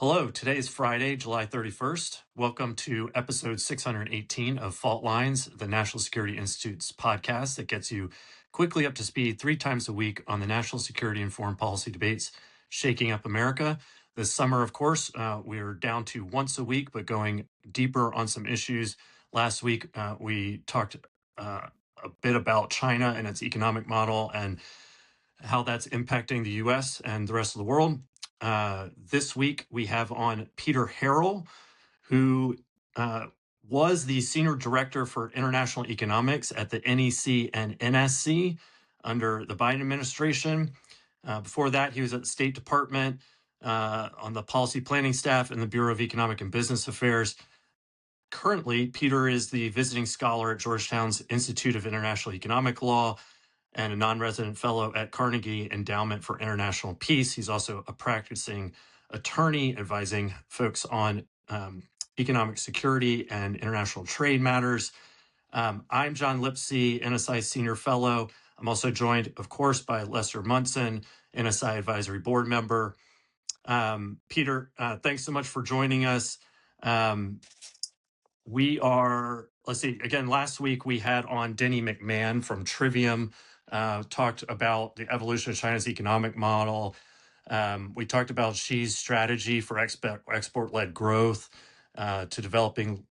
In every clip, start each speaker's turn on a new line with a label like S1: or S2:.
S1: Hello, today is Friday, July 31st. Welcome to episode 618 of Fault Lines, the National Security Institute's podcast that gets you quickly up to speed 3 times a week on the national security and foreign policy debates shaking up America. This summer, of course, we're down to once a week, but going deeper on some issues. Last week, we talked a bit about China and its economic model and how that's impacting the US and the rest of the world. This week, we have on Peter Harrell, who was the Senior Director for International Economics at the NEC and NSC under the Biden administration. Before that, he was at the State Department on the policy planning staff in the Bureau of Economic and Business Affairs. Currently, Peter is the visiting scholar at Georgetown's Institute of International Economic Law and a non-resident fellow at Carnegie Endowment for International Peace. He's also a practicing attorney advising folks on economic security and international trade matters. I'm John Lipsey, NSI Senior Fellow. I'm also joined, of course, by Lester Munson, NSI Advisory Board Member. Peter, thanks so much for joining us. Last week we had on Denny McMahon from Trivium, talked about the evolution of China's economic model. We talked about Xi's strategy for export-led growth to developing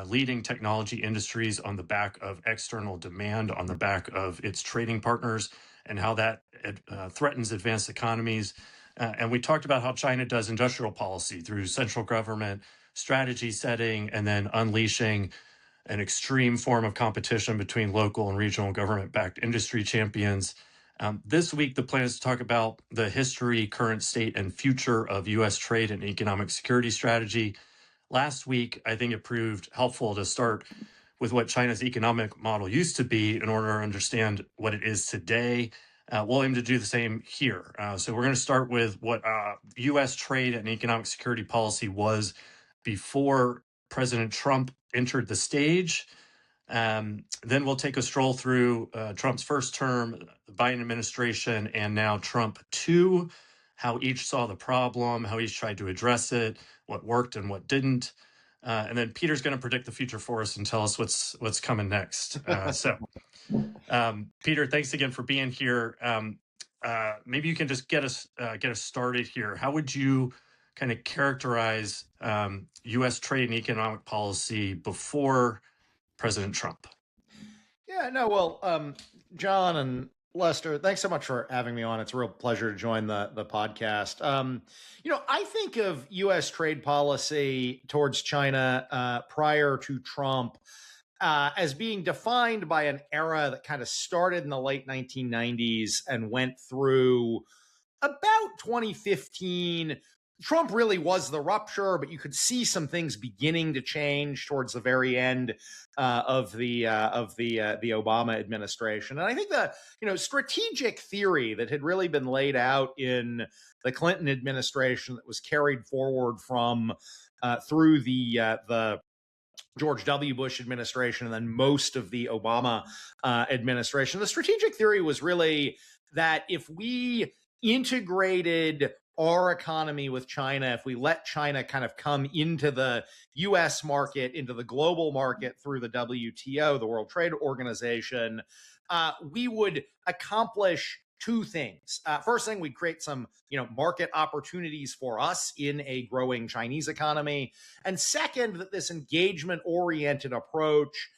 S1: leading technology industries on the back of external demand, on the back of its trading partners, and how that threatens advanced economies. And we talked about how China does industrial policy through central government strategy setting and then unleashing an extreme form of competition between local and regional government-backed industry champions. This week, the plan is to talk about the history, current state, and future of U.S. trade and economic security strategy. Last week, I think it proved helpful to start with what China's economic model used to be in order to understand what it is today. We'll aim to do the same here. So we're going to start with what U.S. trade and economic security policy was before President Trump entered the stage. Then we'll take a stroll through Trump's first term, the Biden administration, and now Trump 2, how each saw the problem, how each tried to address it, what worked and what didn't. And then Peter's going to predict the future for us and tell us what's coming next. Peter, thanks again for being here. Maybe you can just get us started here. How would you kind of characterize U.S. trade and economic policy before President Trump?
S2: Yeah, no, well, John and Lester, thanks so much for having me on. It's a real pleasure to join the podcast. I think of U.S. trade policy towards China prior to Trump as being defined by an era that kind of started in the late 1990s and went through about 2015. Trump really was the rupture, but you could see some things beginning to change towards the very end of the Obama administration. And I think the strategic theory that had really been laid out in the Clinton administration that was carried forward from through the George W. Bush administration and then most of the Obama administration, the strategic theory was really that if we integrated our economy with China, if we let China kind of come into the U.S. market, into the global market through the WTO, the World Trade Organization, we would accomplish two things. First thing, we'd create some, market opportunities for us in a growing Chinese economy. And second, that this engagement-oriented approach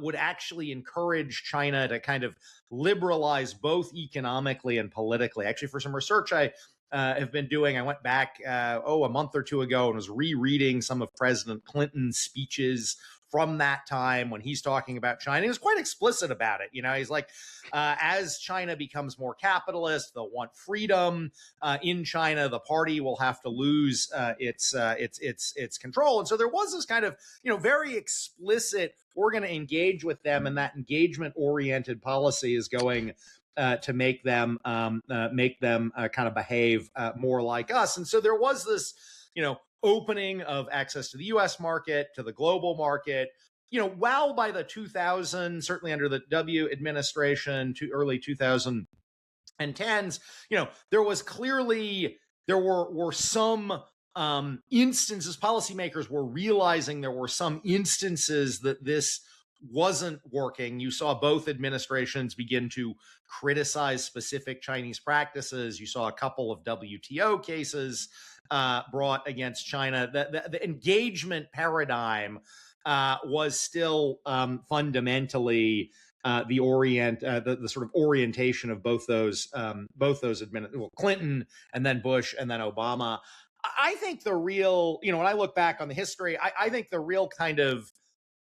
S2: would actually encourage China to kind of liberalize both economically and politically. Actually, for some research I have been doing, I went back, a month or two ago and was rereading some of President Clinton's speeches from that time when he's talking about China. He was quite explicit about it. He's like, as China becomes more capitalist, they'll want freedom in China. The party will have to lose its control. And so there was this kind of, very explicit, we're going to engage with them, and that engagement-oriented policy is going to make them kind of behave more like us. And so there was this, opening of access to the U.S. market, to the global market, while by the 2000s, certainly under the W administration to early 2010s, there was clearly, there were some instances, policymakers were realizing there were some instances that this wasn't working. You saw both administrations begin to criticize specific Chinese practices. You saw a couple of WTO cases brought against China. The engagement paradigm was still fundamentally the sort of orientation of both those Clinton and then Bush and then Obama. I think the real, when I look back on the history, I think the real kind of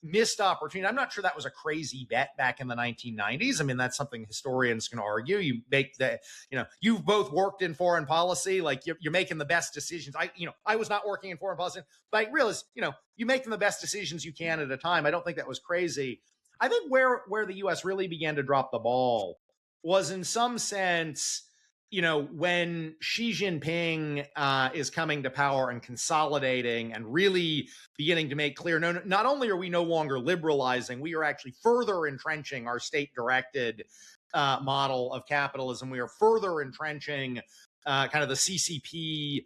S2: missed opportunity. I'm not sure that was a crazy bet back in the 1990s. I mean, that's something historians can argue. You make the, you've both worked in foreign policy, like you're making the best decisions. I was not working in foreign policy, but I realized, you're making the best decisions you can at a time. I don't think that was crazy. I think where the U.S. really began to drop the ball was in some sense, when Xi Jinping is coming to power and consolidating and really beginning to make clear, not only are we no longer liberalizing, we are actually further entrenching our state-directed model of capitalism. We are further entrenching kind of the CCP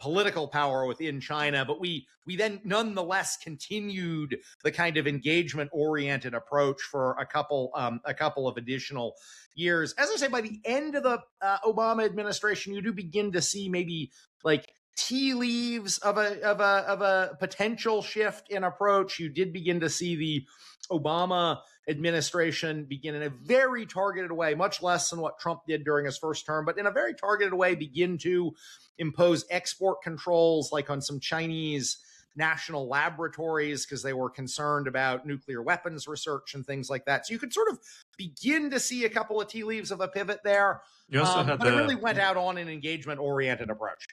S2: political power within China, but we then nonetheless continued the kind of engagement-oriented approach for a couple of additional years. As I say, by the end of the Obama administration, you do begin to see maybe like tea leaves of a potential shift in approach. You did begin to see the Obama administration begin in a very targeted way, much less than what Trump did during his first term, but in a very targeted way, begin to impose export controls like on some Chinese national laboratories because they were concerned about nuclear weapons research and things like that. So you could sort of begin to see a couple of tea leaves of a pivot there.
S1: You also had
S2: but it really went out on an engagement-oriented approach.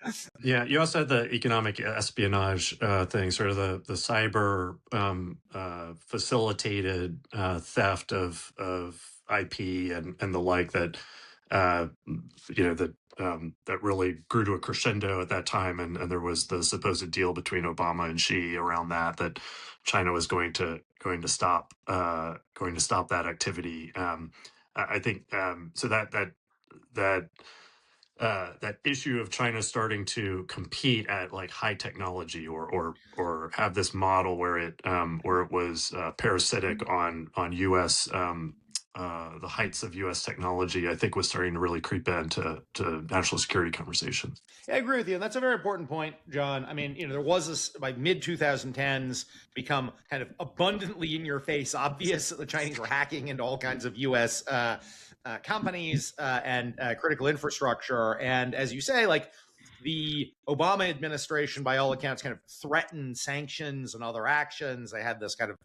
S1: Yeah, you also had the economic espionage thing, sort of the cyber facilitated theft of IP and the like that that really grew to a crescendo at that time, and there was the supposed deal between Obama and Xi around that China was going to stop that activity. I think so that issue of China starting to compete at like high technology or have this model where it was parasitic on U.S. The heights of U.S. technology, I think, was starting to really creep into national security conversations.
S2: Yeah, I agree with you. And that's a very important point, John. I mean, there was this, by mid-2010s, become kind of abundantly in your face obvious that the Chinese were hacking into all kinds of U.S. Companies and critical infrastructure. And as you say, like the Obama administration, by all accounts, kind of threatened sanctions and other actions. They had this kind of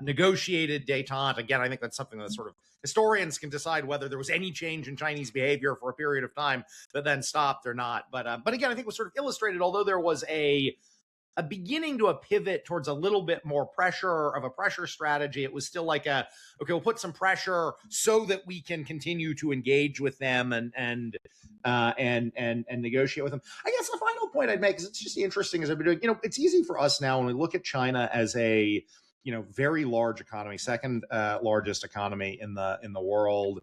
S2: negotiated détente. Again, I think that's something that sort of historians can decide whether there was any change in Chinese behavior for a period of time that then stopped or not. But again, I think it was sort of illustrated, although there was a beginning to a pivot towards a little bit more pressure strategy. It was still like okay, we'll put some pressure so that we can continue to engage with them and negotiate with them. I guess the final point I'd make is it's just interesting as I've been doing, it's easy for us now when we look at China as a, very large economy, second largest economy in the world,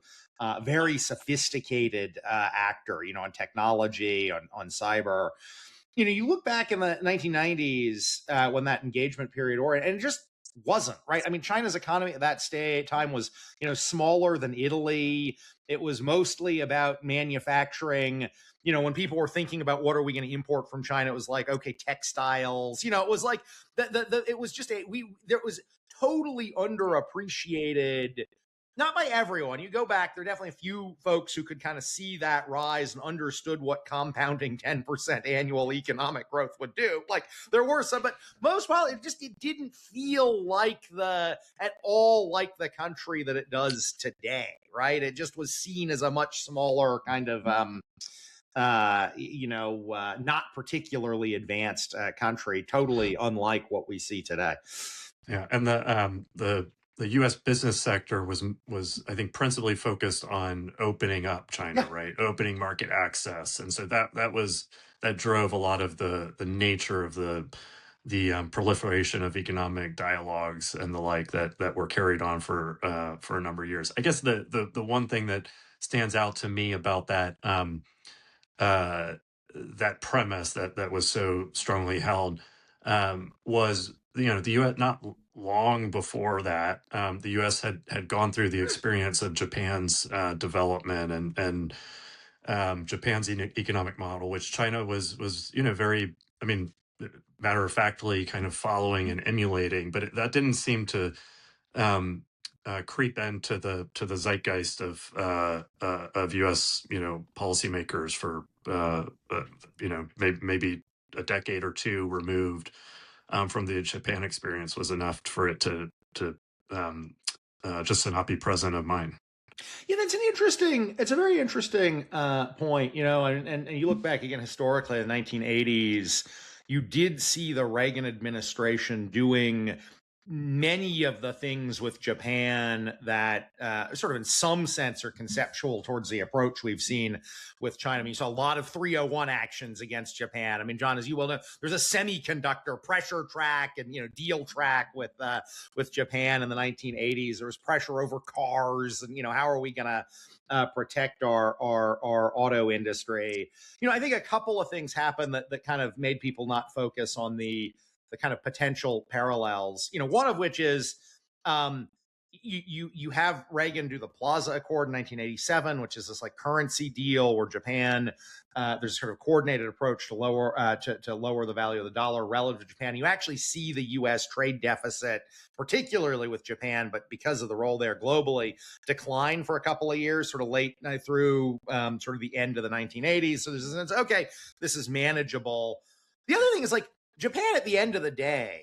S2: very sophisticated actor, on technology, on cyber. You look back in the 1990s when that engagement period, and it just wasn't, right? I mean, China's economy at that time was, smaller than Italy. It was mostly about manufacturing. When people were thinking about what are we going to import from China, it was like, okay, textiles. It was like it was just there was totally underappreciated. Not by everyone. You go back, there are definitely a few folks who could kind of see that rise and understood what compounding 10% annual economic growth would do. Like there were some, but most probably it didn't feel at all like the country that it does today, right? It just was seen as a much smaller kind of not particularly advanced country, totally unlike what we see today.
S1: Yeah, and the U.S. business sector was I think principally focused on opening up China, right? Opening market access, and so that drove a lot of the nature of the proliferation of economic dialogues and the like that were carried on for a number of years. I guess the one thing that stands out to me about that that premise that was so strongly held was, the U.S. not long before that, the U.S. had gone through the experience of Japan's development and Japan's economic model, which China was very, I mean, matter of factly kind of following and emulating, but that didn't seem to creep into the zeitgeist of U.S. Policymakers for maybe a decade or two removed from the Japan experience was enough for it to just to not be present of mind.
S2: Yeah, it's a very interesting point, and you look back again historically in the 1980s, you did see the Reagan administration doing many of the things with Japan that sort of in some sense are conceptual towards the approach we've seen with China. I mean, you saw a lot of 301 actions against Japan. I mean, John, as you well know, there's a semiconductor pressure track and, deal track with Japan in the 1980s. There was pressure over cars and, how are we going to protect our auto industry? I think a couple of things happened that kind of made people not focus on the kind of potential parallels, one of which is you have Reagan do the Plaza Accord in 1987, which is this like currency deal where Japan, there's a sort of coordinated approach to lower the value of the dollar relative to Japan. You actually see the U.S. trade deficit, particularly with Japan, but because of the role there globally, decline for a couple of years, sort of late through sort of the end of the 1980s. So there's a sense, okay, this is manageable. The other thing is like, Japan, at the end of the day,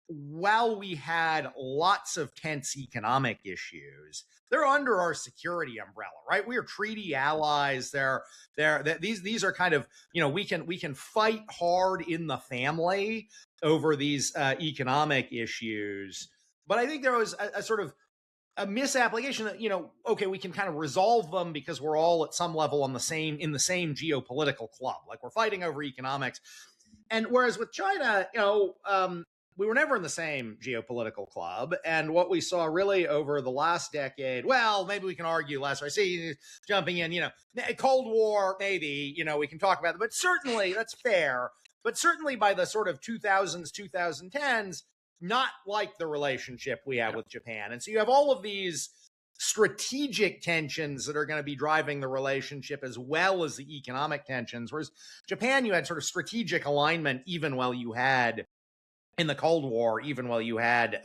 S2: while we had lots of tense economic issues, they're under our security umbrella, right? We are treaty allies. These are kind of, we can fight hard in the family over these economic issues. But I think there was a sort of a misapplication that, okay, we can kind of resolve them because we're all at some level in the same geopolitical club, like we're fighting over economics. And whereas with China, we were never in the same geopolitical club. And what we saw really over the last decade, well, maybe we can argue last, I see jumping in, Cold War, maybe, we can talk about it, but certainly that's fair. But certainly by the sort of 2000s, 2010s, not like the relationship we have with Japan. And so you have all of these strategic tensions that are going to be driving the relationship as well as the economic tensions. Whereas Japan, you had sort of strategic alignment even while you had in the Cold War, even while you had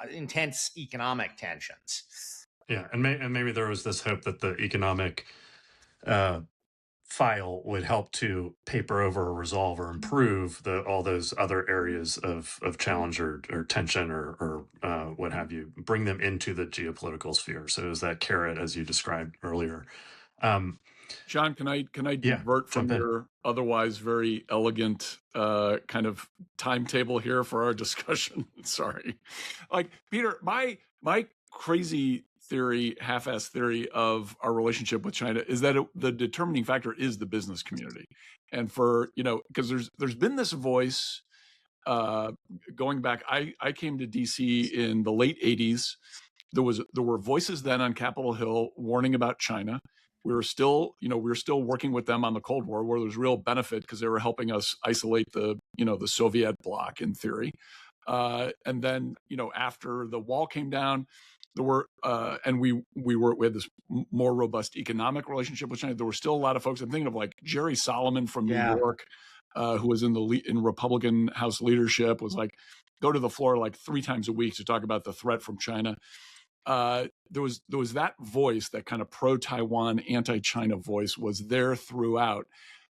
S2: intense economic tensions.
S1: Yeah, and maybe there was this hope that the economic file would help to paper over or resolve or improve all those other areas of challenge or tension or what have you, bring them into the geopolitical sphere. So it was that carrot, as you described earlier.
S3: John, can I divert from your otherwise very elegant kind of timetable here for our discussion? Sorry. Like, Peter, my crazy theory, half-assed theory of our relationship with China is that the determining factor is the business community. And because there's been this voice going back, I came to DC in the late 80s. There were voices then on Capitol Hill warning about China. We were still working with them on the Cold War, where there was real benefit because they were helping us isolate the Soviet bloc in theory. And then, after the wall came down, there were, and we had this more robust economic relationship with China. There were still a lot of folks. I'm thinking of like Jerry Solomon from New York, who was in Republican House leadership, was like, go to the floor like 3 times a week to talk about the threat from China. There was that voice, that kind of pro-Taiwan, anti-China voice was there throughout,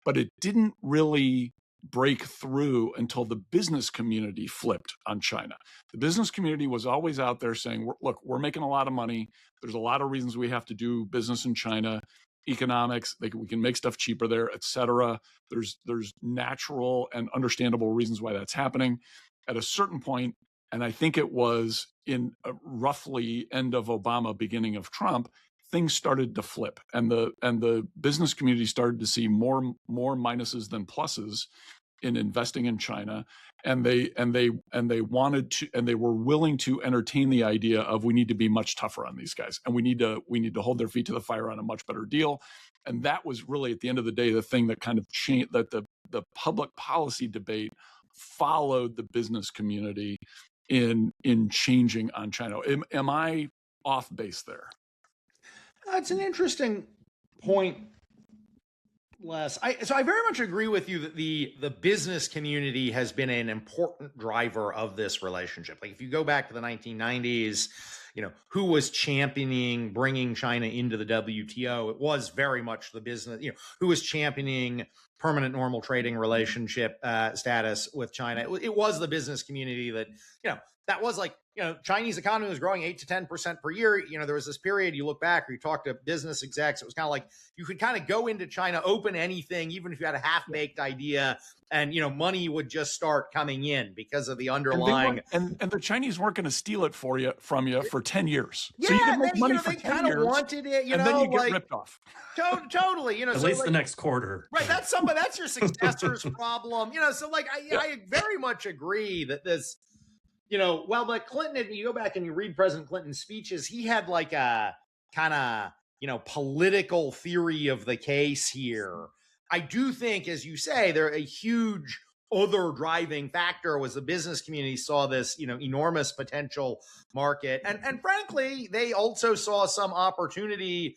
S3: but it didn't really break through until the business community flipped on China. The business community was always out there saying, look, we're making a lot of money. There's a lot of reasons we have to do business in China. Economics, we can make stuff cheaper there, et cetera. There's natural and understandable reasons why that's happening. At a certain point, and I think it was in roughly end of Obama, beginning of Trump, things started to flip, and the business community started to see more minuses than pluses in investing in China, and they wanted to, and they were willing to entertain the idea of, we need to be much tougher on these guys, and we need to hold their feet to the fire on a much better deal. And that was really, at the end of the day, the thing that kind of changed, that the public policy debate followed the business community in changing on China. Am I off base there?
S2: That's an interesting point, Les. So I very much agree with you that the business community has been an important driver of this relationship. Like if you go back to the 1990s, who was championing bringing China into the WTO? It was very much the business, who was championing permanent normal trading relationship status with China. It was the business community that, that was like, Chinese economy was growing 8 to 10% per year. There was this period, you look back, where you talk to business execs, it was kind of like you could kind of go into China, open anything, even if you had a half-baked idea, and money would just start coming in because of the underlying.
S3: And the Chinese weren't going to steal it from you for 10 years.
S2: Yeah,
S3: so you could make
S2: then,
S3: money for
S2: they
S3: 10
S2: kind of
S3: years,
S2: wanted it,
S3: and then you get ripped off.
S2: Totally,
S1: at least the next quarter.
S2: Right, that's your successor's problem. So like I very much agree that this. But Clinton, if you go back and you read President Clinton's speeches, he had like a kind of, political theory of the case here. I do think, as you say, there a huge other driving factor was the business community saw this, enormous potential market. And frankly, they also saw some opportunity,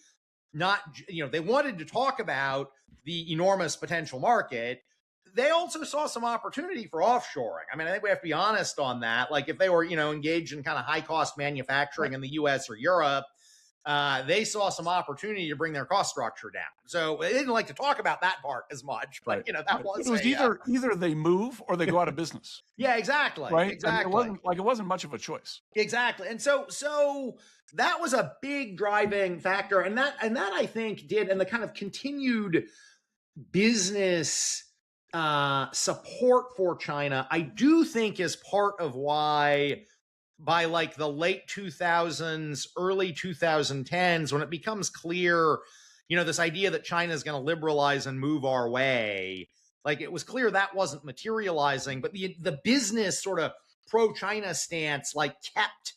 S2: they wanted to talk about the enormous potential market. They also saw some opportunity for offshoring. I mean, I think we have to be honest on that. Like if they were, engaged in kind of high cost manufacturing in the US or Europe, they saw some opportunity to bring their cost structure down. So they didn't like to talk about that part as much, but that was
S3: it was either they move or they go out of business.
S2: Yeah, exactly.
S3: Right.
S2: Exactly.
S3: And it wasn't much of a choice.
S2: Exactly. And so that was a big driving factor. And that I think did, and the kind of continued business support for China, I do think is part of why by like the late 2000s, early 2010s, when it becomes clear, this idea that China is going to liberalize and move our way, like it was clear that wasn't materializing, but the business sort of pro-China stance like kept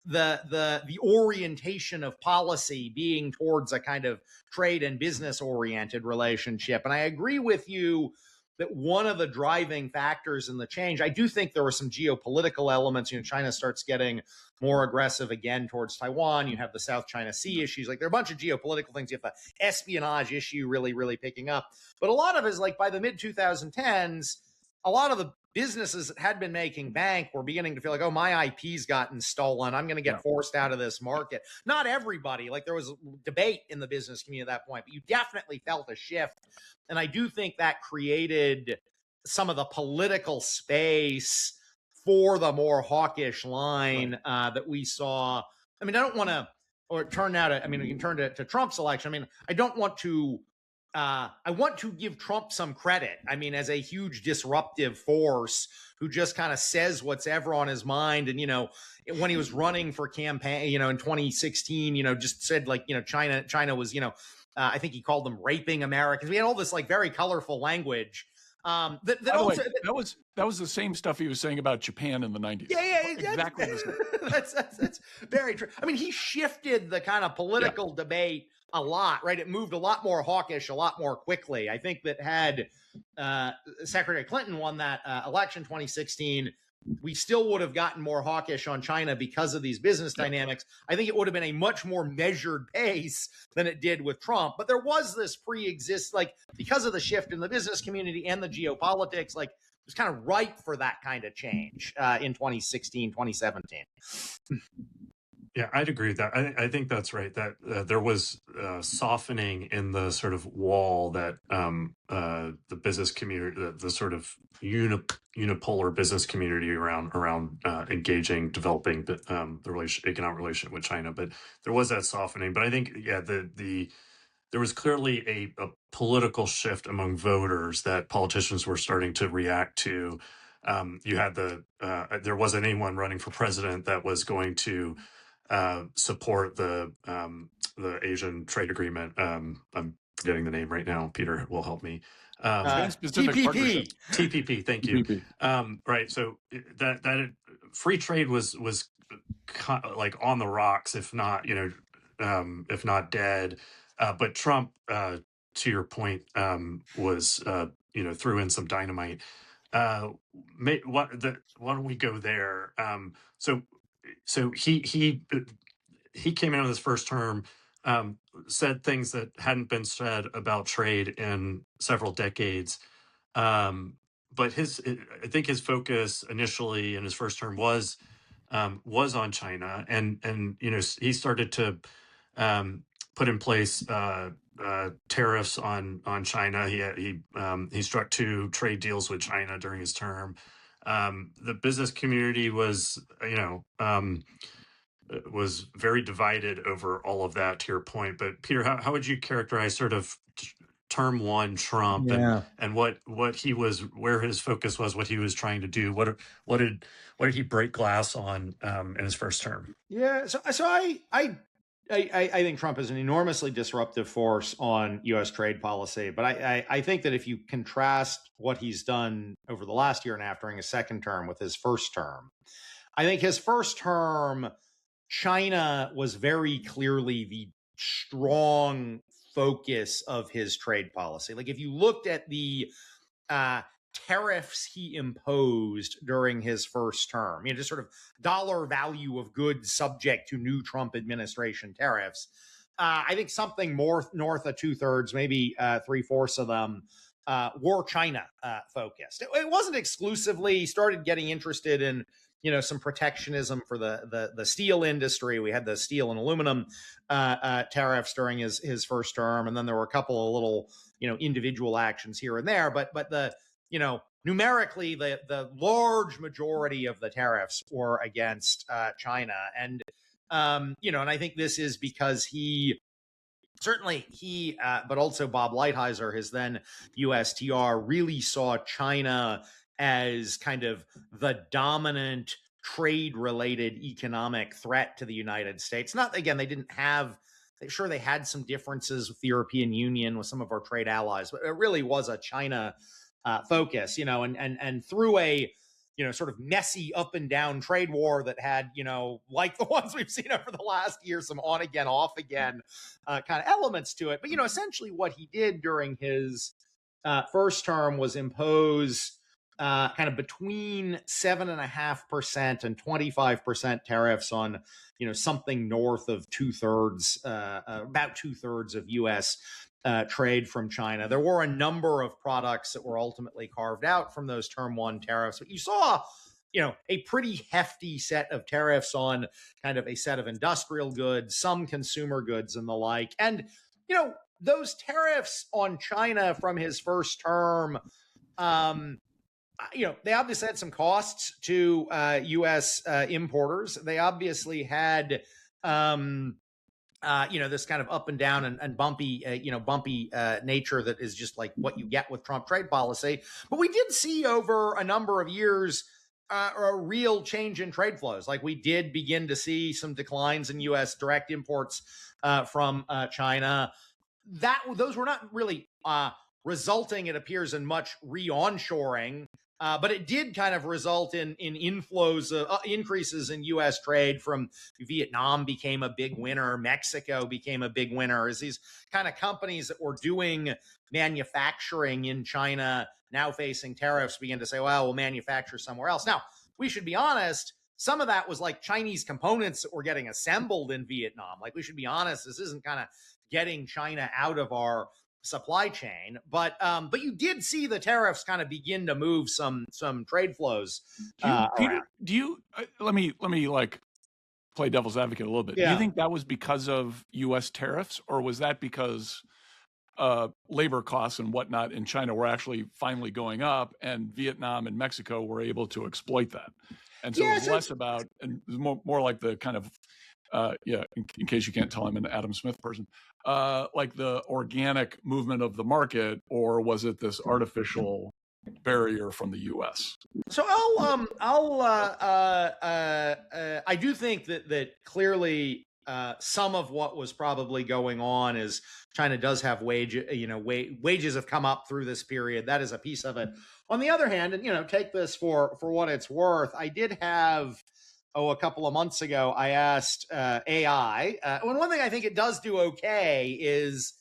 S2: the orientation of policy being towards a kind of trade and business oriented relationship. And I agree with you that one of the driving factors in the change, I do think there were some geopolitical elements. China starts getting more aggressive again towards Taiwan. You have the South China Sea issues. Like there are a bunch of geopolitical things. You have the espionage issue really, really picking up. But a lot of it is like by the mid 2010s, a lot of the businesses that had been making bank were beginning to feel like, oh, my IP's gotten stolen. I'm going to get forced out of this market. Not everybody. Like there was debate in the business community at that point, but you definitely felt a shift. And I do think that created some of the political space for the more hawkish line that we saw. I mean, I don't want to, or turn now to, I mean, we can turn to Trump's election. I mean, I don't want to, I want to give Trump some credit. I mean, as a huge disruptive force who just kind of says what's ever on his mind. And, when he was running for campaign, in 2016, just said like, China was, I think he called them raping Americans. We had all this like very colorful language.
S3: That was the same stuff he was saying about Japan in the 90s.
S2: Yeah,
S3: exactly.
S2: That's very true. I mean, he shifted the kind of political debate a lot, right? It moved a lot more hawkish, a lot more quickly. I think that had Secretary Clinton won that election 2016, we still would have gotten more hawkish on China because of these business dynamics. I think it would have been a much more measured pace than it did with Trump. But there was this because of the shift in the business community and the geopolitics, like it was kind of ripe for that kind of change in 2016, 2017.
S1: Yeah, I'd agree with that. I think that's right. That there was softening in the sort of wall that the business community, the sort of unipolar business community around engaging, developing the economic relationship with China. But there was that softening. But I think, there was clearly a political shift among voters that politicians were starting to react to. You had there wasn't anyone running for president that was going to support the Asian trade agreement. I'm forgetting the name right now. Peter will help me.
S2: TPP.
S1: TPP. Thank you. Right. So that free trade was like on the rocks, if not dead. But Trump to your point, was threw in some dynamite. Why don't we go there? So he came in with his first term, said things that hadn't been said about trade in several decades. But I think his focus initially in his first term was on China, and he started to put in place tariffs on China. He struck 2 trade deals with China during his term. The business community was very divided over all of that, to your point. But Peter, how would you characterize sort of term 1 Trump and what he was, where his focus was, what he was trying to do? What did he break glass on in his first term?
S2: Yeah, so I think Trump is an enormously disruptive force on U.S. trade policy. But I think that if you contrast what he's done over the last year and a half during his second term with his first term, I think his first term, China was very clearly the strong focus of his trade policy. Like if you looked at the tariffs he imposed during his first term, just sort of dollar value of goods subject to new Trump administration tariffs, I think something more north of 2/3, maybe 3/4 of them were China focused. It wasn't exclusively. He started getting interested in some protectionism for the steel industry. We had the steel and aluminum tariffs during his first term, and then there were a couple of little individual actions here and there. But the numerically the large majority of the tariffs were against China, and and I think this is because certainly he, but also Bob Lighthizer, his then USTR, really saw China as kind of the dominant trade-related economic threat to the United States. Not, again, they didn't have, sure, they had some differences with the European Union, with some of our trade allies, but it really was a China focus, and through a sort of messy up and down trade war that had, like the ones we've seen over the last year, some on again, off again kind of elements to it. But, essentially what he did during his first term was impose kind of between 7.5% and 25% tariffs on, something north of 2/3, about 2/3 of U.S. Trade from China. There were a number of products that were ultimately carved out from those term 1 tariffs, but you saw, a pretty hefty set of tariffs on kind of a set of industrial goods, some consumer goods and the like. And, those tariffs on China from his first term, they obviously had some costs to U.S. importers. They obviously had, this kind of up and down and bumpy, bumpy nature that is just like what you get with Trump trade policy. But we did see over a number of years a real change in trade flows. Like we did begin to see some declines in U.S. direct imports from China. Those were not really resulting, it appears, in much re-onshoring. But it did kind of result in inflows, increases in U.S. trade from Vietnam became a big winner. Mexico became a big winner as these kind of companies that were doing manufacturing in China, now facing tariffs, begin to say, well, we'll manufacture somewhere else. Now, we should be honest. Some of that was like Chinese components that were getting assembled in Vietnam. Like, we should be honest, this isn't kind of getting China out of our supply chain, but you did see the tariffs kind of begin to move some trade flows.
S3: Peter, let me like play devil's advocate a little bit. Yeah. Do you think that was because of U.S. tariffs, or was that because labor costs and whatnot in China were actually finally going up, and Vietnam and Mexico were able to exploit that? And so it was less about, and more like the kind of in case you can't tell, I'm an Adam Smith person, like the organic movement of the market, or was it this artificial barrier from the U.S.?
S2: So I do think that clearly some of what was probably going on is China does have wages have come up through this period. That is a piece of it. On the other hand, and take this for what it's worth, I did have a couple of months ago, I asked AI. One thing I think it does do okay is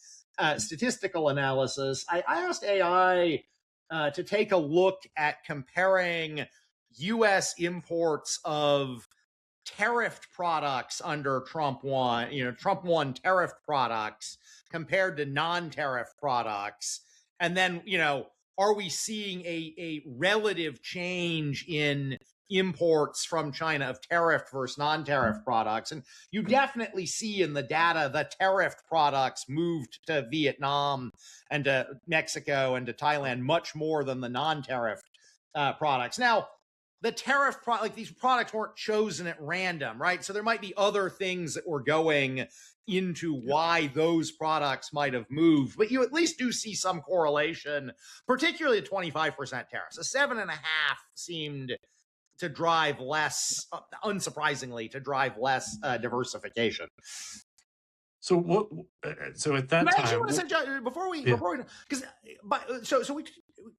S2: statistical analysis, I asked AI to take a look at comparing U.S. imports of tariffed products under Trump 1, Trump 1 tariffed products compared to non-tariff products. And then, are we seeing a relative change in imports from China of tariffed versus non-tariff products? And you definitely see in the data the tariffed products moved to Vietnam and to Mexico and to Thailand much more than the non-tariffed products. Now, the tariff like these products weren't chosen at random, right? So there might be other things that were going into why those products might have moved, but you at least do see some correlation, particularly at 25% tariffs. A 7.5 seemed to drive less, unsurprisingly, diversification.
S1: So what? So at that time,
S2: actually want to say, before we, because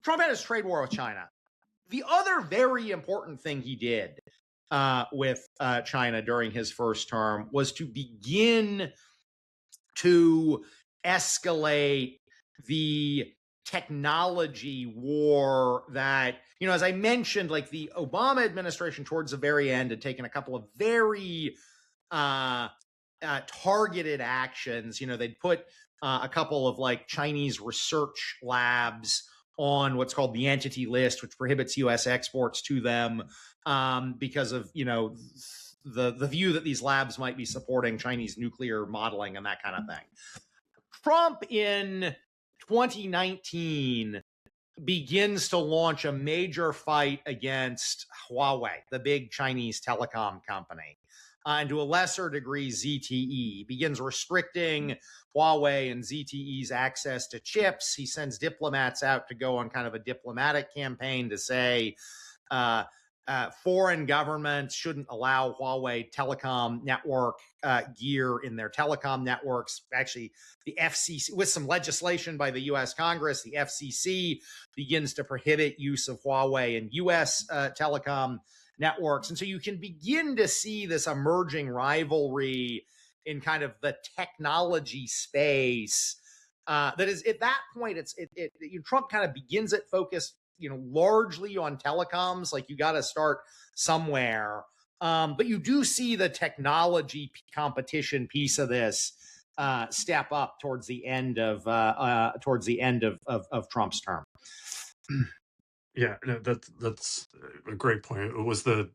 S2: Trump had his trade war with China. The other very important thing he did with China during his first term was to begin to escalate the technology war that, as I mentioned, like the Obama administration towards the very end had taken a couple of very targeted actions. They'd put a couple of like Chinese research labs on what's called the entity list, which prohibits U.S. exports to them because of, the view that these labs might be supporting Chinese nuclear modeling and that kind of thing. Trump in 2019 begins to launch a major fight against Huawei, the big Chinese telecom company. And to a lesser degree, ZTE, begins restricting Huawei and ZTE's access to chips. He sends diplomats out to go on kind of a diplomatic campaign to say foreign governments shouldn't allow Huawei telecom network gear in their telecom networks. Actually, the FCC, with some legislation by the U.S. Congress, the FCC begins to prohibit use of Huawei in U.S. telecom networks. And so you can begin to see this emerging rivalry in kind of the technology space that is at that point, Trump kind of begins it focused, largely on telecoms. Like you got to start somewhere. But you do see the technology competition piece of this step up towards the end of Trump's term.
S1: Yeah, no, that's a great point. It was the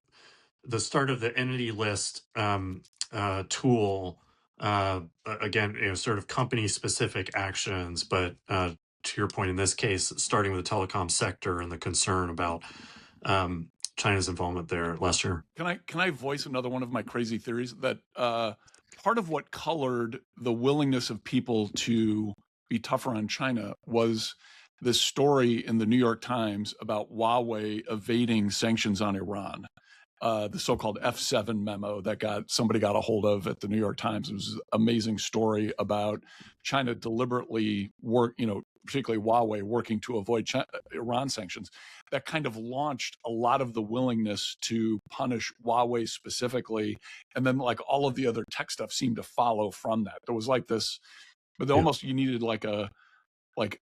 S1: start of the entity list tool. Again, sort of company specific actions, but to your point, in this case, starting with the telecom sector and the concern about China's involvement there. Lester,
S3: can I voice another one of my crazy theories that part of what colored the willingness of people to be tougher on China was this story in the New York Times about Huawei evading sanctions on Iran. The so-called F7 memo that somebody got a hold of at the New York Times. It was an amazing story about China deliberately particularly Huawei working to avoid Iran sanctions. That kind of launched a lot of the willingness to punish Huawei specifically. And then like all of the other tech stuff seemed to follow from that. There was like this, but almost you needed like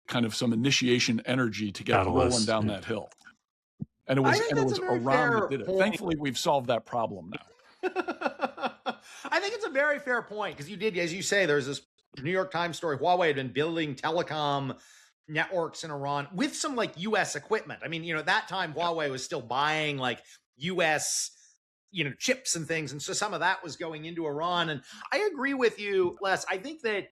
S3: kind of some initiation energy to get rolling down that hill. And it was Iran that did it. Thankfully, we've solved that problem now.
S2: I think it's a very fair point because you did, as you say, there's this New York Times story. Huawei had been building telecom networks in Iran with some like U.S. equipment. I mean, at that time, Huawei was still buying like U.S. chips and things, and so some of that was going into Iran. And I agree with you, Les. I think that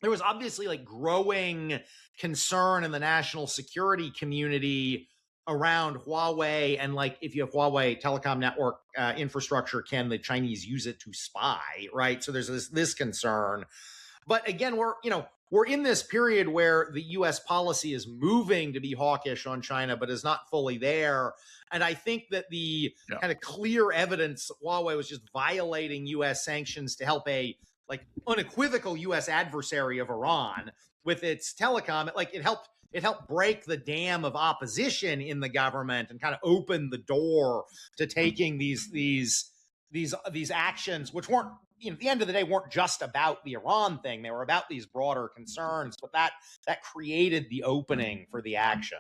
S2: there was obviously like growing concern in the national security community around Huawei, and like if you have Huawei telecom network infrastructure, can the Chinese use it to spy, right? So there's this concern. But again, we're in this period where the U.S. policy is moving to be hawkish on China, but is not fully there. And I think that the kind of clear evidence that Huawei was just violating U.S. sanctions to help a like unequivocal U.S. adversary of Iran with its telecom, it helped break the dam of opposition in the government and kind of open the door to taking these these actions, which weren't, at the end of the day, weren't just about the Iran thing. They were about these broader concerns, but that created the opening for the action.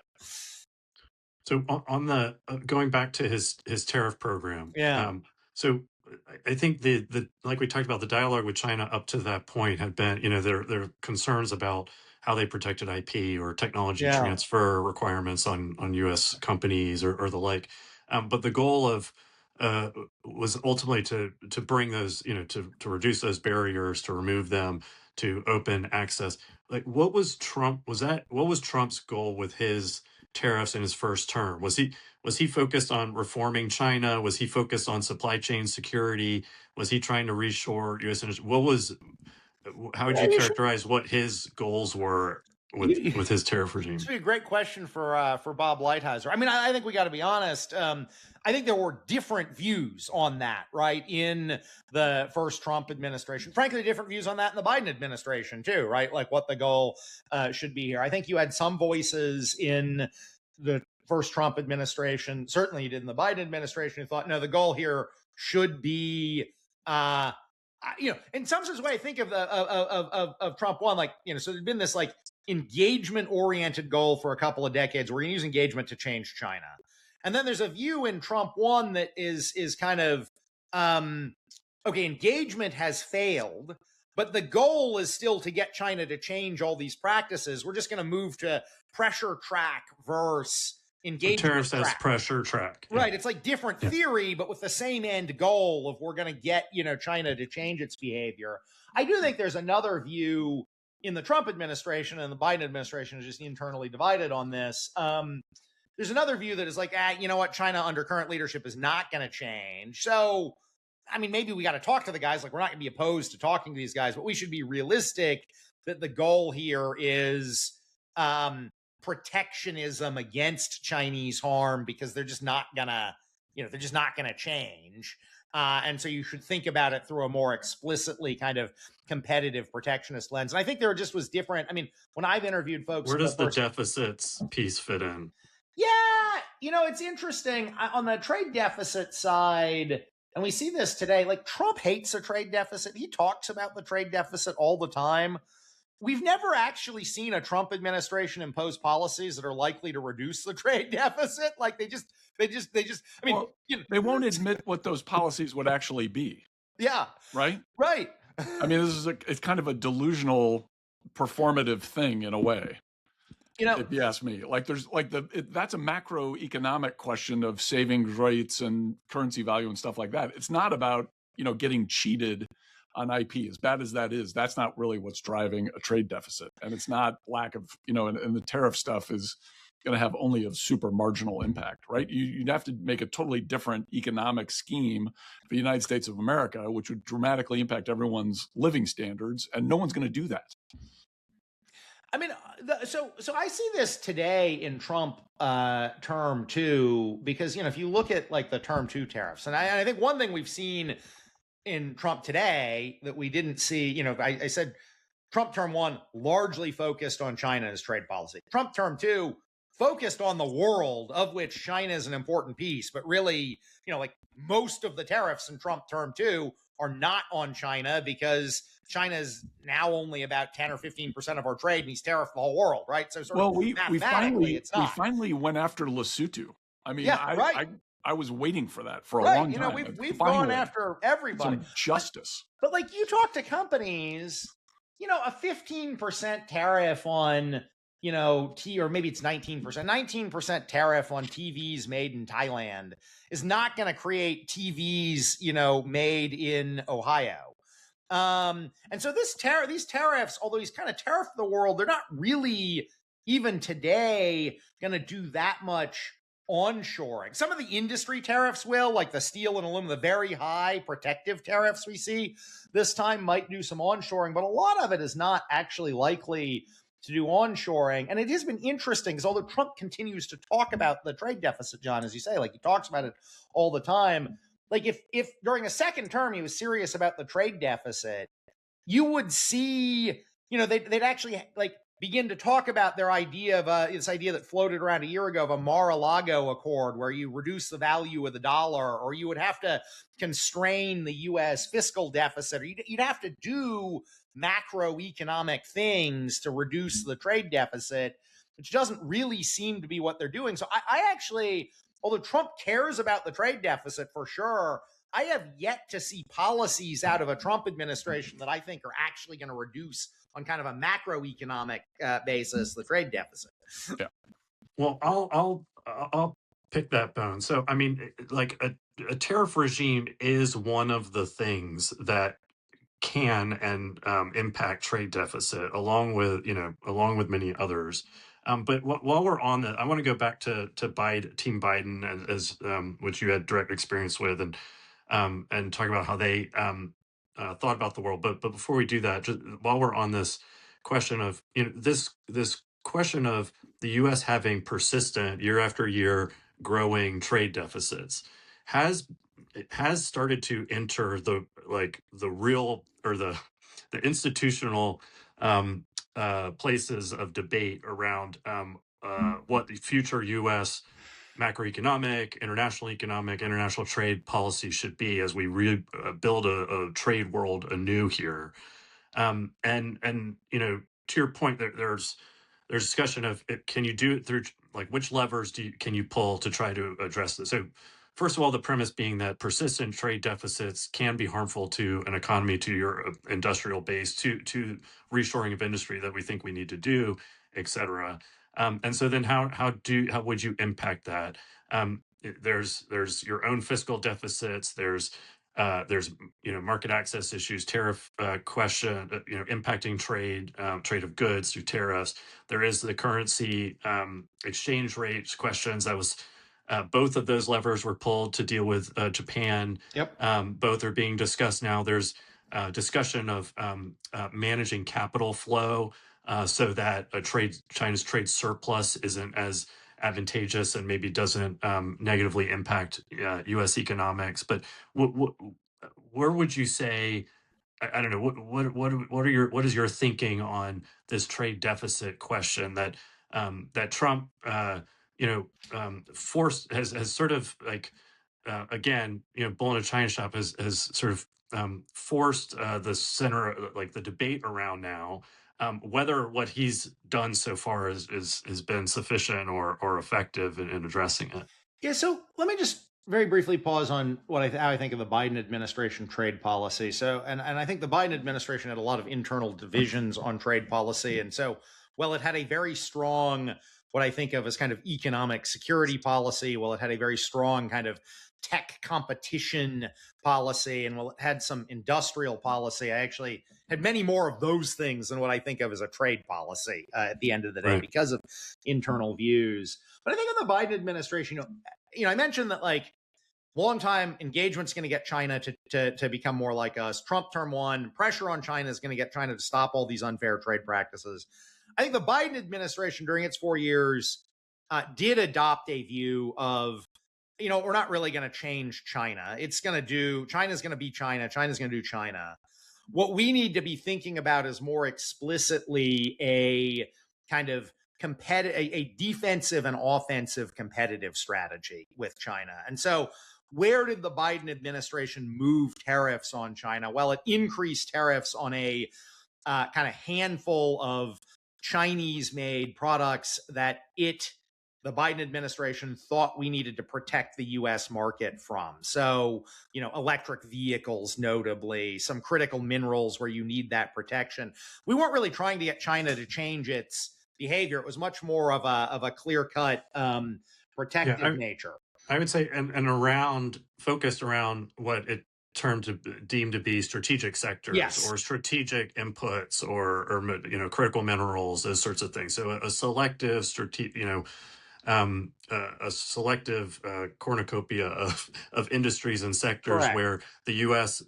S1: So on the going back to his tariff program, so I think the like we talked about, the dialogue with China up to that point had been, their concerns about how they protected IP or technology transfer requirements on U.S. companies or the like, but the goal of was ultimately to bring those, to reduce those barriers, to remove them, to open access. Like, what was Trump's goal with his tariffs in his first term? Was he focused on reforming China? Was he focused on supply chain security? Was he trying to reshore U.S. industry? How would you characterize what his goals were with his tariff regime?
S2: This would be a great question for Bob Lighthizer. I mean, I think we got to be honest. I think there were different views on that, right, in the first Trump administration. Frankly, different views on that in the Biden administration too, right? Like what the goal should be here. I think you had some voices in the first Trump administration, certainly you did in the Biden administration, who thought, no, the goal here should be, in some sort of way, I think of Trump one, like, so there's been this like engagement-oriented goal for a couple of decades. We're going to use engagement to change China. And then there's a view in Trump one that is kind of, okay, engagement has failed, but the goal is still to get China to change all these practices. We're just going to move to pressure track versus engagement
S1: tariffs
S2: track.
S1: As pressure track.
S2: Right. It's like different theory, but with the same end goal of we're going to get, China to change its behavior. I do think there's another view in the Trump administration, and the Biden administration is just internally divided on this. There's another view that is like, you know what? China under current leadership is not going to change. So, I mean, maybe we got to talk to the guys. Like, we're not going to be opposed to talking to these guys, but we should be realistic that the goal here is protectionism against Chinese harm, because they're just not gonna, change. And so you should think about it through a more explicitly kind of competitive protectionist lens. And I think there just was different. I mean, when I've interviewed folks,
S1: where does the deficits piece fit in?
S2: Yeah, it's interesting on the trade deficit side. And we see this today, like Trump hates a trade deficit. He talks about the trade deficit all the time. We've never actually seen a Trump administration impose policies that are likely to reduce the trade deficit. Like they just, I mean,
S3: well, they won't admit what those policies would actually be.
S2: Yeah.
S3: Right.
S2: Right.
S3: I mean, it's kind of a delusional performative thing in a way. If you ask me, like that's a macroeconomic question of savings rates and currency value and stuff like that. It's not about, getting cheated on IP, as bad as that is. That's not really what's driving a trade deficit. And it's not lack of, and the tariff stuff is going to have only a super marginal impact, right? You'd have to make a totally different economic scheme for the United States of America, which would dramatically impact everyone's living standards. And no one's going to do that.
S2: I mean, so I see this today in Trump term two, because, if you look at like the term two tariffs, and I think one thing we've seen in Trump today that we didn't see, I said Trump term one largely focused on China as trade policy. Trump term two focused on the world, of which China is an important piece, but really, like most of the tariffs in Trump term two are not on China, because China is now only about 10 or 15% of our trade, and he's tariffed the whole world, right? So
S3: we finally went after Lesotho. I mean, I was waiting for that for a long time.
S2: We've gone after everybody.
S3: Some justice.
S2: But like you talk to companies, a 15% tariff on, or maybe it's 19% tariff on TVs made in Thailand is not going to create TVs, made in Ohio. And so these tariffs, although he's kind of tariffed the world, they're not really even today going to do that much onshoring. Some of the industry tariffs will, like the steel and aluminum, the very high protective tariffs we see this time might do some onshoring, but a lot of it is not actually likely to do onshoring. And it has been interesting, because although Trump continues to talk about the trade deficit, John, as you say, like he talks about it all the time, like if during a second term he was serious about the trade deficit, you would see, they'd actually like begin to talk about their idea of this idea that floated around a year ago of a Mar-a-Lago Accord, where you reduce the value of the dollar, or you would have to constrain the U.S. fiscal deficit, or you'd have to do macroeconomic things to reduce the trade deficit, which doesn't really seem to be what they're doing. So I actually, although Trump cares about the trade deficit for sure, I have yet to see policies out of a Trump administration that I think are actually going to reduce on kind of a macroeconomic basis the trade deficit.
S3: Yeah.
S1: Well, I'll pick that bone. So, I mean, like a tariff regime is one of the things that can and impact trade deficit, along with many others. But while we're on that, I want to go back to Biden, Team Biden, as which you had direct experience with, and talk about how they thought about the world. But before we do that, just while we're on this question of this question of the U.S. having persistent year after year growing trade deficits has started to enter the real or the institutional places of debate around what the future U.S. macroeconomic, international trade policy should be as we build a trade world anew here. And to your point, there's discussion of can you do it through which levers can you pull to try to address this? So first of all, the premise being that persistent trade deficits can be harmful to an economy, to your industrial base, to reshoring of industry that we think we need to do, et cetera. And so then how would you impact that? There's your own fiscal deficits. There's market access issues, tariff question, impacting trade of goods through tariffs. There is the currency exchange rates questions. That was both of those levers were pulled to deal with Japan.
S2: Yep.
S1: Both are being discussed now. There's discussion of managing capital flow so that China's trade surplus isn't as advantageous and maybe doesn't negatively impact U.S. economics. But where would you say? I don't know. What is your thinking on this trade deficit question that Trump forced has sort of again bull in a china shop has sort of forced the center the debate around now whether what he's done so far has been sufficient or effective in addressing it.
S2: Yeah. So let me just very briefly pause on how I think of the Biden administration trade policy. So, and I think the Biden administration had a lot of internal divisions on trade policy. And so, it had a very strong, what I think of as kind of economic security policy. It had a very strong kind of tech competition policy, and it had some industrial policy. I actually had many more of those things than what I think of as a trade policy at the end of the day, right, because of internal views. But I think in the Biden administration, I mentioned that long time engagement's going to get China to become more like us. Trump term one, pressure on China is going to get China to stop all these unfair trade practices. I think the Biden administration during its 4 years did adopt a view of, we're not really going to change China. China's going to be China. China's going to do China. What we need to be thinking about is more explicitly a kind of a defensive and offensive competitive strategy with China. And so where did the Biden administration move tariffs on China? Well, it increased tariffs on a kind of handful of Chinese-made products that the Biden administration thought we needed to protect the U.S. market from. So, electric vehicles, notably, some critical minerals where you need that protection. We weren't really trying to get China to change its behavior. It was much more of a clear-cut protective nature.
S1: I would say, and focused around what it deemed to be strategic sectors, yes, or strategic inputs, or critical minerals, those sorts of things. So a selective a selective cornucopia of industries and sectors, correct, where the U.S.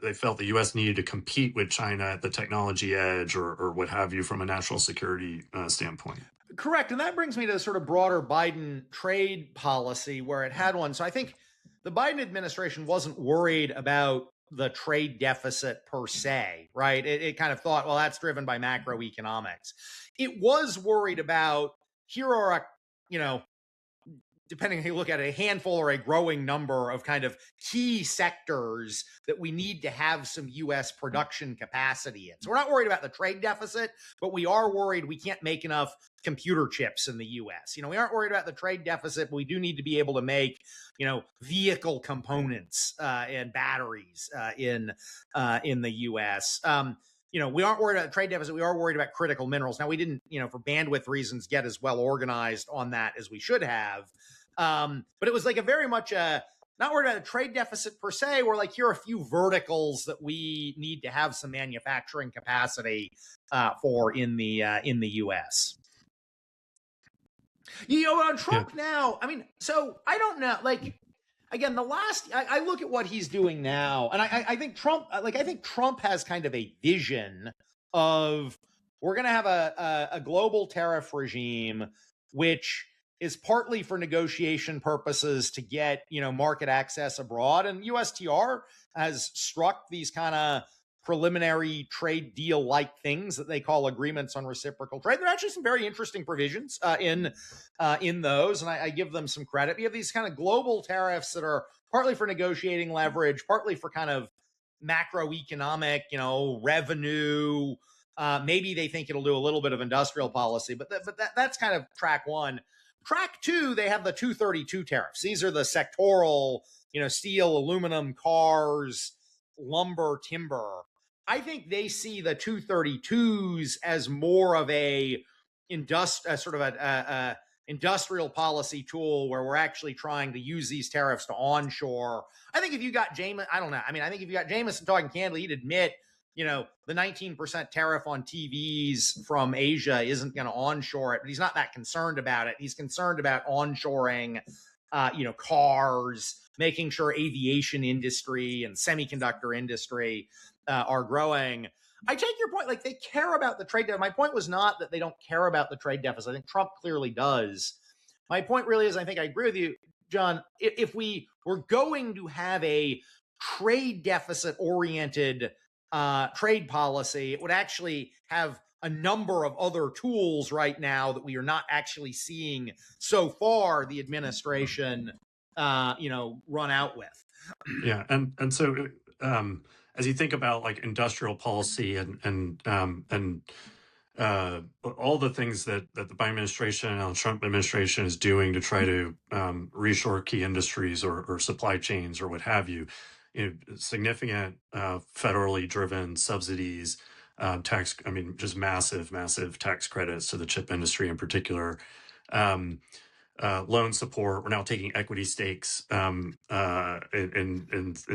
S1: They felt the U.S. needed to compete with China at the technology edge or what have you from a national security standpoint.
S2: Correct. And that brings me to the sort of broader Biden trade policy where it had one. So I think the Biden administration wasn't worried about the trade deficit per se, right? It kind of thought, well, that's driven by macroeconomics. It was worried about, here are, depending on how you look at it, a handful or a growing number of kind of key sectors that we need to have some U.S. production capacity in. So we're not worried about the trade deficit, but we are worried we can't make enough computer chips in the U.S. We aren't worried about the trade deficit, but we do need to be able to make, vehicle components and batteries in the U.S. We aren't worried about the trade deficit. We are worried about critical minerals. Now, we didn't, for bandwidth reasons, get as well organized on that as we should have. But it was like a very much not worried about a trade deficit per se. We're like, here are a few verticals that we need to have some manufacturing capacity for in the U.S. On Trump now, so I don't know, again, I look at what he's doing now, and I think Trump has kind of a vision of, we're going to have a global tariff regime, which is partly for negotiation purposes to get, market access abroad. And USTR has struck these kind of preliminary trade deal-like things that they call agreements on reciprocal trade. There are actually some very interesting provisions in those, and I give them some credit. You have these kind of global tariffs that are partly for negotiating leverage, partly for kind of macroeconomic, revenue. Maybe they think it'll do a little bit of industrial policy, but that's kind of track one. Track two, they have the 232 tariffs. These are the sectoral, steel, aluminum, cars, lumber, timber. I think they see the 232s as more of a industrial policy tool where we're actually trying to use these tariffs to onshore. I think if you got Jameson, I don't know. I think if you got Jameson talking candidly, he'd admit, the 19% tariff on TVs from Asia isn't going to onshore it, but he's not that concerned about it. He's concerned about onshoring, cars, making sure aviation industry and semiconductor industry are growing. I take your point. They care about the trade deficit. My point was not that they don't care about the trade deficit. I think Trump clearly does. My point really is, I think I agree with you, John, if we were going to have a trade deficit oriented trade policy, it would actually have a number of other tools right now that we are not actually seeing so far the administration, run out with.
S1: Yeah, and so as you think about industrial policy and all the things that the Biden administration and the Trump administration is doing to try to reshore key industries or supply chains or what have you, significant federally driven subsidies, tax, just massive tax credits to the chip industry in particular, loan support. We're now taking equity stakes in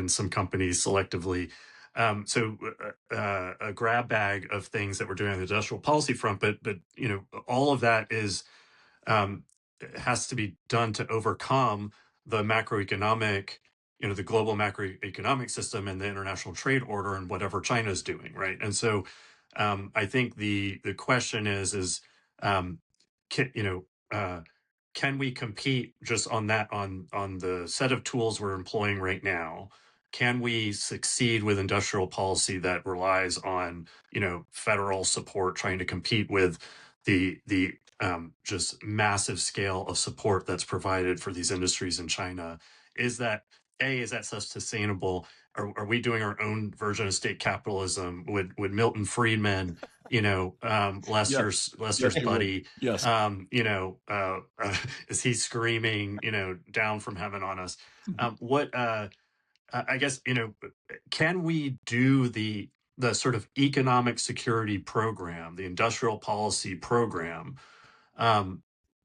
S1: some companies selectively. So a grab bag of things that we're doing on the industrial policy front, but all of that is has to be done to overcome the macroeconomic, the global macroeconomic system and the international trade order and whatever China's doing, right? And so I think the question is can we compete just on that on the set of tools we're employing right now? Can we succeed with industrial policy that relies on federal support, trying to compete with the just massive scale of support that's provided for these industries in China? Is that sustainable? Are we doing our own version of state capitalism? Would Milton Friedman, Lester's buddy,
S3: yes.
S1: is he screaming, down from heaven on us? I guess, can we do the sort of economic security program, the industrial policy program,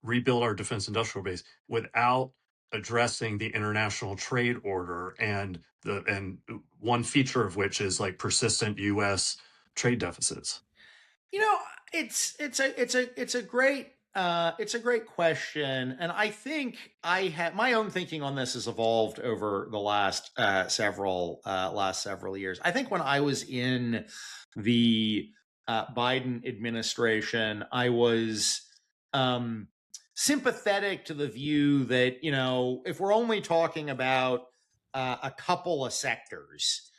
S1: rebuild our defense industrial base without addressing the international trade order and one feature of which is persistent U.S. trade deficits?
S2: It's a great question, and I think my own thinking on this has evolved over the last several years. I think when I was in the Biden administration, I was sympathetic to the view that if we're only talking about a couple of sectors,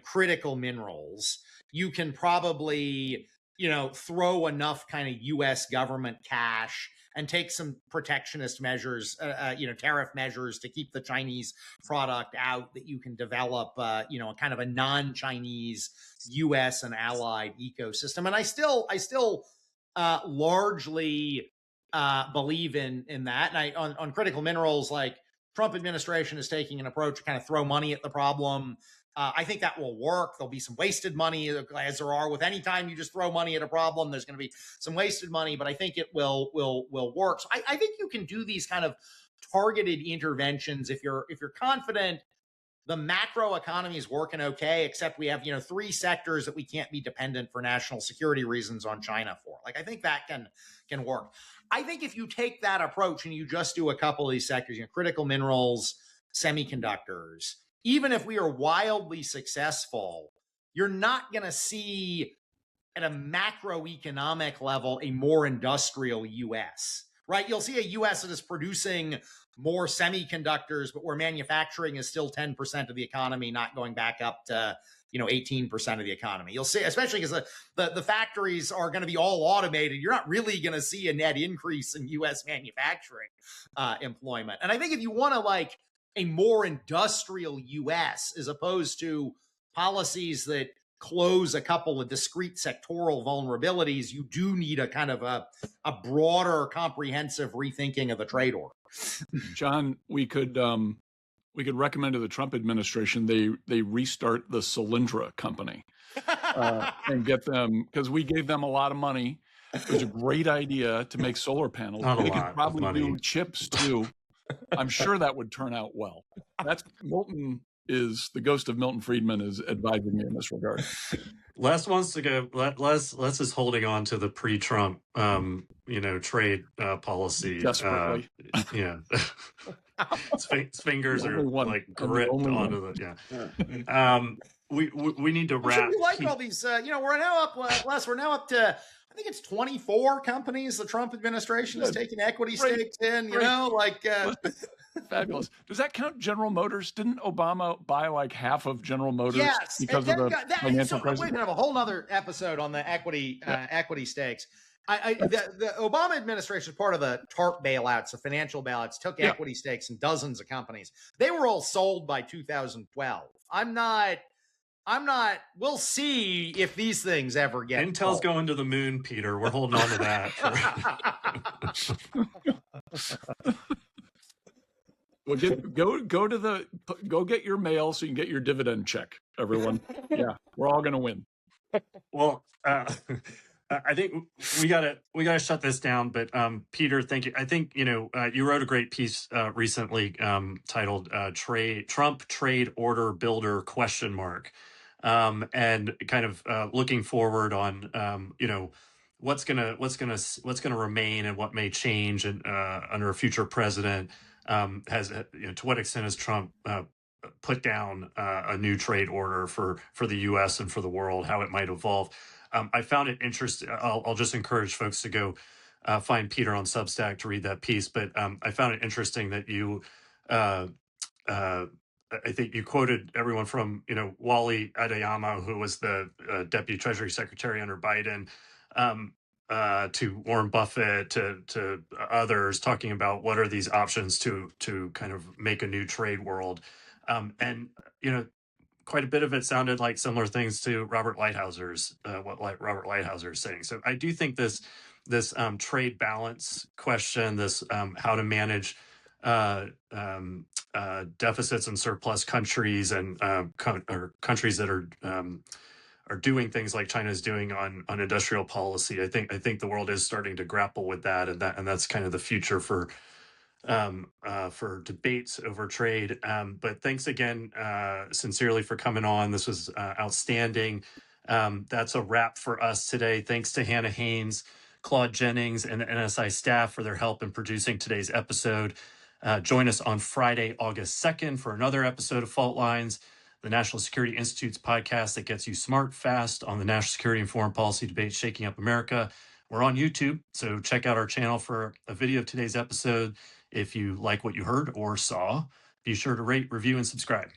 S2: critical minerals, you can probably, throw enough kind of U.S. government cash and take some protectionist measures, tariff measures to keep the Chinese product out, that you can develop, kind of a non-Chinese U.S. and allied ecosystem. And I still largely believe in that. And on critical minerals, like, Trump administration is taking an approach to kind of throw money at the problem. I think that will work. There'll be some wasted money, as there are with any time you just throw money at a problem. There's going to be some wasted money, but I think it will work. So I think you can do these kind of targeted interventions if you're confident the macro economy is working okay, except we have 3 sectors that we can't be dependent for national security reasons on China for. Like, I think that can work. I think if you take that approach and you just do a couple of these sectors, critical minerals, semiconductors, even if we are wildly successful, you're not going to see at a macroeconomic level a more industrial U.S., right? You'll see a U.S. that is producing more semiconductors, but where manufacturing is still 10% of the economy, not going back up to 18% of the economy. You'll see, especially because the factories are going to be all automated, you're not really going to see a net increase in U.S. manufacturing employment. And I think if you want to like a more industrial U.S. as opposed to policies that close a couple of discrete sectoral vulnerabilities, you do need a kind of a broader, comprehensive rethinking of the trade order.
S3: John, we could recommend to the Trump administration they restart the Solyndra company and get them, because we gave them a lot of money. It was a great idea to make solar panels. They could probably do chips too. I'm sure that would turn out well. That's Milton. Is the ghost of Milton Friedman is advising me in this regard.
S1: Les wants to go. Les is holding on to the pre-Trump, trade policy.
S3: Desperately.
S1: His fingers are like gripped onto the. Yeah. We need to wrap.
S2: We like all these. We're now up. Les, we're now up to. I think it's 24 companies the Trump administration has taken equity stakes in.
S3: Fabulous. Does that count General Motors? Didn't Obama buy like half of General Motors because of the financial crisis?
S2: We're going to have a whole other episode on the equity stakes. The Obama administration, part of the TARP bailouts, the financial bailouts, took equity stakes in dozens of companies. They were all sold by 2012. I'm not. We'll see if these things ever get.
S1: Intel's going to the moon, Peter. We're holding on to that.
S3: Well, go get your mail so you can get your dividend check, everyone. Yeah, we're all going to win.
S1: Well, I think we gotta shut this down. But Peter, thank you. I think you wrote a great piece recently titled "Trump Trade Order Builder?" And kind of looking forward on what's gonna remain and what may change and under a future president. To what extent has Trump put down a new trade order for the U.S. and for the world, how it might evolve? I found it interesting. I'll just encourage folks to go find Peter on Substack to read that piece. But I found it interesting that you, I think you quoted everyone from Wally Adeyemo, who was the Deputy Treasury Secretary under Biden, to Warren Buffett, to others, talking about what are these options to kind of make a new trade world. And quite a bit of it sounded like similar things to Robert Lighthouser's Robert Lighthouser is saying. So I do think this trade balance question, this how to manage deficits and surplus countries and or countries that are doing things like China is doing on industrial policy. I think the world is starting to grapple with that, and that's kind of the future for debates over trade. But thanks again, sincerely, for coming on. This was outstanding. That's a wrap for us today. Thanks to Hannah Haynes, Claude Jennings, and the NSI staff for their help in producing today's episode. Join us on Friday, August 2nd for another episode of Fault Lines, the National Security Institute's podcast that gets you smart, fast on the national security and foreign policy debate shaking up America. We're on YouTube, so check out our channel for a video of today's episode. If you like what you heard or saw, be sure to rate, review, and subscribe.